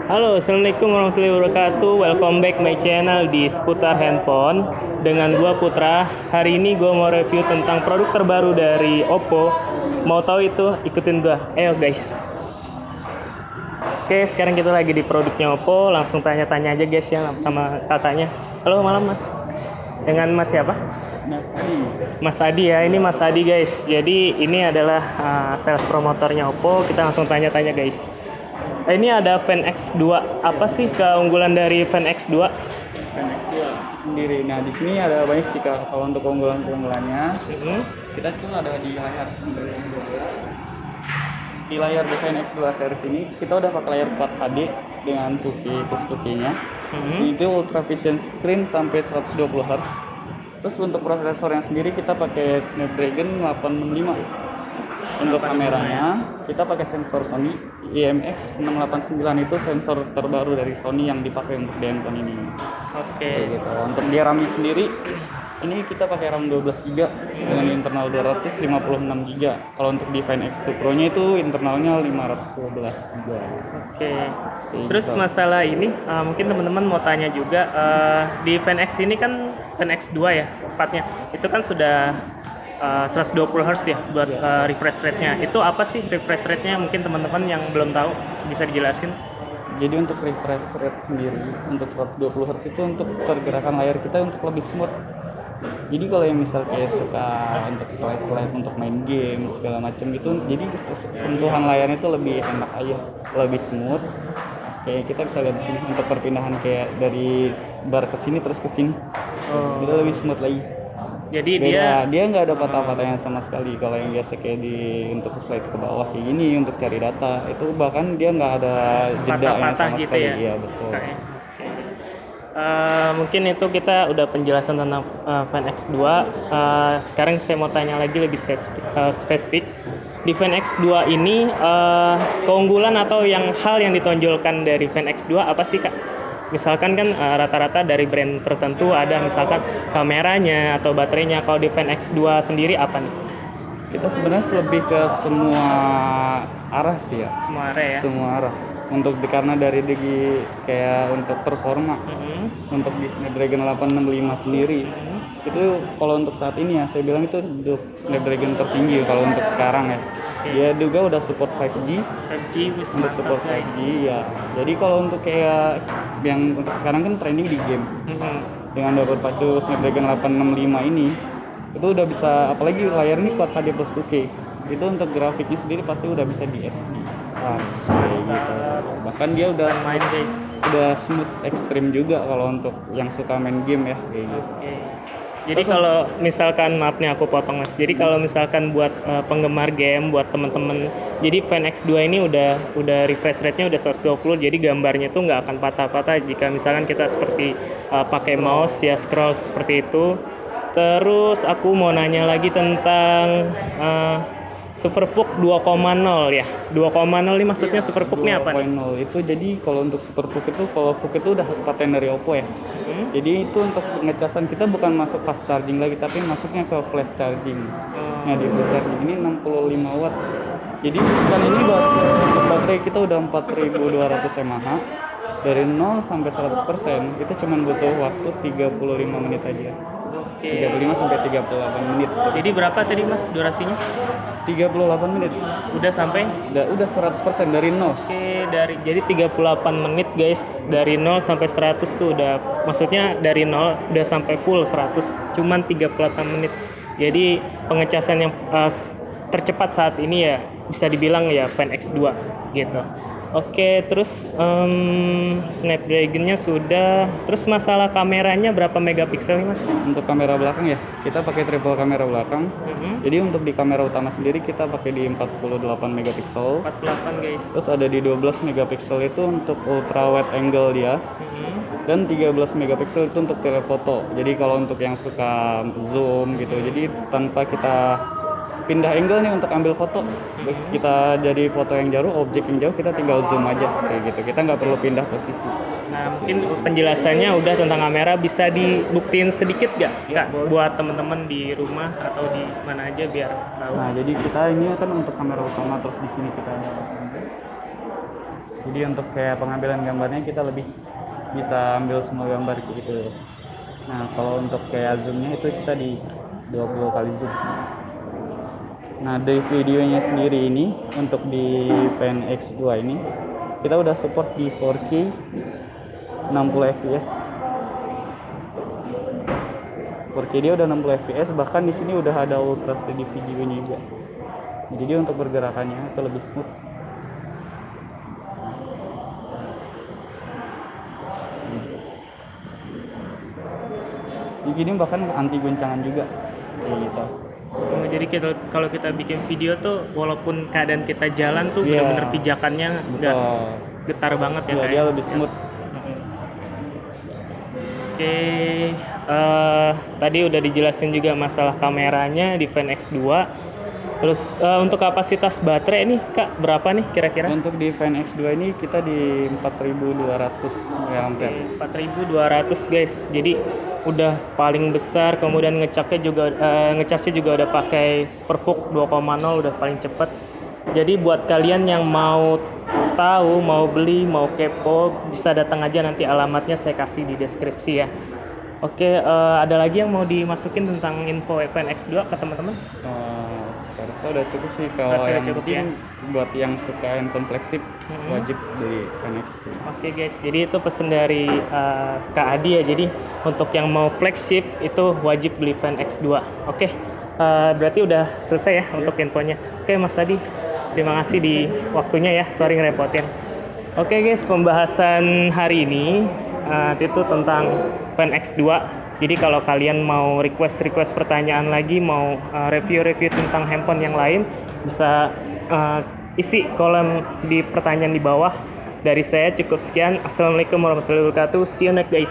Halo, assalamualaikum warahmatullahi wabarakatuh. Welcome back my channel di seputar handphone dengan gua Putra. Hari ini gua mau review tentang produk terbaru dari Oppo. Mau tahu itu? Ikutin gua. Ayo guys. Oke, sekarang kita lagi di produknya Oppo. Langsung tanya-tanya aja guys ya sama kakaknya. Halo, malam Mas. Dengan Mas siapa? Mas Adi ya. Ini Mas Adi guys. Jadi ini adalah sales promotornya Oppo. Kita langsung tanya-tanya guys. Ini ada Fan X2. Apa sih keunggulan dari Fan X2? Fan X2 sendiri. Nah, di sini ada banyak sih Kak. Kalau untuk keunggulannya, kita tuh ada di layar. Di layar Fan X2 series ini, kita udah pakai layar 4 HD dengan 2K plus 2K-nya. Itu ultra vision screen sampai 120 Hz. Terus untuk prosesornya sendiri kita pakai Snapdragon 865. Untuk kameranya kita pakai sensor Sony IMX689, itu sensor terbaru dari Sony yang dipakai untuk di handphone ini. Oke. Gitu. Untuk di RAM-nya sendiri ini kita pakai RAM 12GB dengan internal 256GB. Kalau untuk di Fan X2 Pro-nya itu internalnya 512GB. Oke. Terus masalah ini mungkin teman-teman mau tanya juga, di Fan X ini kan Fan X2 ya, tepatnya. Itu kan sudah 120 Hz ya buat refresh rate-nya. Itu apa sih refresh rate-nya? Mungkin teman-teman yang belum tahu bisa dijelasin. Jadi untuk refresh rate sendiri untuk 120 Hz itu untuk pergerakan layar kita untuk lebih smooth. Jadi kalau yang misal kayak suka untuk slide untuk main game segala macam gitu, jadi sentuhan layarnya itu lebih enak aja, lebih smooth. Kayak kita bisa lihat di sini untuk perpindahan kayak dari bar ke sini terus ke sini. Itu lebih smooth lagi. Jadi Beda, dia nggak ada patah-patahnya sama sekali. Kalau yang biasa kayak di untuk slide ke bawah kayak gini untuk cari data, itu bahkan dia nggak ada jeda yang sama gitu sekali. ya. Iya betul. Mungkin itu kita udah penjelasan tentang Fan X2. Sekarang saya mau tanya lagi lebih spesifik. Di Fan X2 ini keunggulan atau hal yang ditonjolkan dari Fan X2 apa sih Kak? Misalkan kan rata-rata dari brand tertentu ada misalkan kameranya atau baterainya. Kalau di Fan X2 sendiri apa nih? Kita sebenarnya lebih ke semua arah sih ya. Semua area ya? Semua arah. Karena dari kayak untuk performa, untuk di Snapdragon 865 sendiri, itu kalau untuk saat ini ya saya bilang itu untuk Snapdragon tertinggi kalau untuk sekarang ya. Dia juga udah support 5G. 5G Untuk support 5G ya. Jadi kalau untuk kayak yang untuk sekarang kan trending di game, dengan berpacu Snapdragon 865 ini, itu udah bisa, apalagi layar ini Quad HD plus 2K, itu untuk grafiknya sendiri pasti udah bisa di HD. Kayak gitu. Bahkan dia udah main guys. Udah smooth ekstrim juga kalau untuk yang suka main game ya kayak gitu. Jadi kalau misalkan, maaf nih aku potong Mas. Jadi kalau misalkan buat penggemar game, buat temen-temen, jadi Fan X2 ini udah refresh rate-nya udah 120, jadi gambarnya tuh nggak akan patah-patah jika misalkan kita seperti pakai mouse ya, scroll seperti itu. Terus aku mau nanya lagi tentang SuperVOOC 2.0 ya. 2.0 ini maksudnya SuperVOOC ini apa nih? 2.0 itu jadi kalau untuk SuperVOOC itu, kalau VOOC itu udah paten dari Oppo ya. Jadi itu untuk pengecasan kita bukan masuk fast charging lagi, tapi masuknya ke flash charging. Nah di flash charging ini 65 watt. Jadi kan ini untuk baterai kita udah 4200 mAh. Dari 0 sampai 100% itu cuma butuh waktu 35 menit aja. 35 sampai 38 menit. Jadi berapa tadi Mas durasinya? 38 menit. Udah sampai? Udah 100% dari 0. Jadi 38 menit guys, dari 0 sampai 100 tuh udah, maksudnya dari 0 udah sampai full 100 cuman 38 menit. Jadi pengecasan yang tercepat saat ini ya bisa dibilang ya Fan X2 gitu. Oke, terus Snapdragon-nya sudah. Terus masalah kameranya berapa megapiksel nih Mas? Untuk kamera belakang ya, kita pakai triple kamera belakang. Jadi untuk di kamera utama sendiri kita pakai di 48 megapiksel. 48 guys. Terus ada di 12 megapiksel itu untuk ultra wide angle dia. Dan 13 megapiksel itu untuk telefoto. Jadi kalau untuk yang suka zoom gitu, jadi tanpa kita pindah angle nih untuk ambil foto, kita jadi foto yang jauh, objek yang jauh, kita tinggal zoom aja kayak gitu, kita nggak perlu pindah posisi. Nah mungkin penjelasannya udah tentang kamera, bisa dibuktiin sedikit nggak buat teman-teman di rumah atau di mana aja biar tahu. Nah jadi kita ini kan untuk kamera utama, terus di sini kita ada Jadi untuk kayak pengambilan gambarnya kita lebih bisa ambil semua gambar gitu. Nah kalau untuk kayak zoomnya itu kita di 20 kali zoom. Nah di videonya sendiri ini untuk di Pen X2 ini kita udah support di 4K 60 fps. 4K dia udah 60 fps, bahkan di sini udah ada ultra steady videonya juga. Jadi untuk pergerakannya itu lebih smooth. Jadi bahkan anti guncangan juga kayak gitu. Oh, jadi kalau kita bikin video tuh walaupun keadaan kita jalan tuh Iya. bener-bener pijakannya nggak Betul. getar banget ya Iya, kayak. dia lebih smooth. Oke, tadi udah dijelasin juga masalah kameranya di Pen X2. Terus untuk kapasitas baterai nih Kak berapa nih kira-kira? Untuk di Pen X2 ini kita di 4200 mAh. 4200 guys. Jadi udah paling besar, kemudian ngecasnya juga udah pakai Superbook 2.0, udah paling cepet. Jadi buat kalian yang mau tahu, mau beli, mau kepo, bisa datang aja, nanti alamatnya saya kasih di deskripsi ya. Oke, ada lagi yang mau dimasukin tentang info Pen X2 ke teman-teman? Saya rasa udah cukup sih. Kalau Rasa udah yang cukup, penting ya. buat yang suka handphone flagship wajib beli Pen X2. Oke guys, jadi itu pesan dari Kak Adi ya. Jadi untuk yang mau flagship itu wajib beli Pen X2. Oke, berarti udah selesai ya untuk infonya. Oke Mas Adi, terima kasih di waktunya ya. Sorry ngerepotin. Oke guys, pembahasan hari ini itu tentang Pen X2. Jadi kalau kalian mau request pertanyaan lagi, mau review tentang handphone yang lain, bisa isi kolom di pertanyaan di bawah. Dari saya cukup sekian. Assalamualaikum warahmatullahi wabarakatuh. See you next guys.